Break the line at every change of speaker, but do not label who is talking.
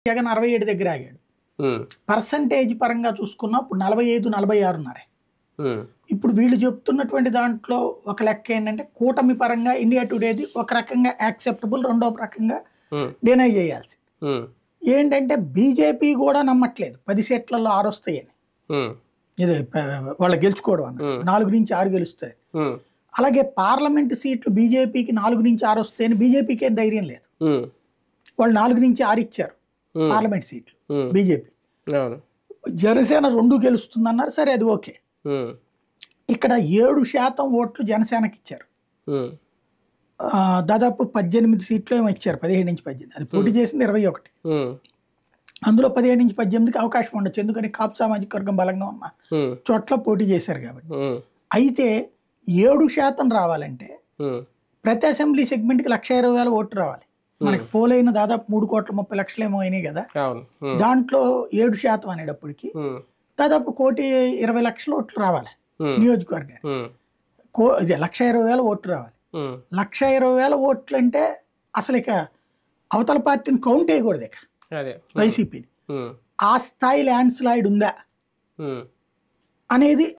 జగన్ 67 దగ్గర ఆగాడు.
ఉమ్,
పర్సంటేజ్ పరంగా చూసుకున్నా ఇప్పుడు 45, 46
ఉమ్,
ఇప్పుడు వీళ్ళు చెప్తున్నటువంటి దాంట్లో ఒక లెక్క ఏంటంటే కూటమి పరంగా ఇండియా టుడేది ఒక రకంగా యాక్సెప్టబుల్, రెండో రకంగా
ఉమ్,
డినై చేయాల్సి.
ఉమ్,
ఏంటంటే బీజేపీ కూడా నమ్మట్లేదు 10 సీట్లలో 6 వస్తాయని.
ఉమ్,
ఇది వాళ్ళు గెలుచుకోవడం అన్నట్టు 4 నుంచి 6 గెలుస్తాయి.
ఉమ్,
అలాగే పార్లమెంట్ సీట్లు బీజేపీకి 4 నుంచి 6 వస్తాయని బీజేపీకి ఏం ధైర్యం లేదు.
ఉమ్,
వాళ్ళు 4 నుంచి 6 ఇచ్చారు పార్లమెంట్ సీట్లు బీజేపీ.
అవును.
జనసేన 2 గెలుస్తుందన్నారు, సరే అది ఓకే.
ఉమ్,
ఇక్కడ 7% ఓట్లు జనసేనకి ఇచ్చారు.
ఉమ్,
దాదాపు 18 సీట్లు ఏమో ఇచ్చారు, 17 నుంచి 18. అది పోటీ చేసింది 21.
ఉమ్,
అందులో 17 నుంచి 18కి అవకాశం ఉండొచ్చు, ఎందుకని కాపు సామాజిక వర్గం బలంగా ఉన్న
ఉమ్,
చోట్ల పోటీ చేశారు కాబట్టి.
ఉమ్,
అయితే 7% రావాలంటే
ఉమ్,
ప్రతి అసెంబ్లీ సెగ్మెంట్కి 1,20,000 ఓట్లు రావాలి. మనకి పోలైన దాదాపు 3,30,00,000 ఏమో అయినాయి కదా.
అవును. ఉమ్,
దాంట్లో 7% అనేటప్పటికి
ఉమ్,
దాదాపు 1,20,00,000 ఓట్లు రావాలి
ఉమ్,
నియోజకవర్గానికి.
ఉమ్,
ఇది 1,20,000 ఓట్లు రావాలి.
ఉమ్,
1,20,000 ఓట్లు అంటే అసలు ఇక అవతల పార్టీని కౌంట్ వేయకూడదు ఇక
అదే.
వైసీపీని.
ఉమ్,
ఆ స్థాయి ల్యాండ్ స్లైడ్ ఉందా
ఉమ్.
అనేది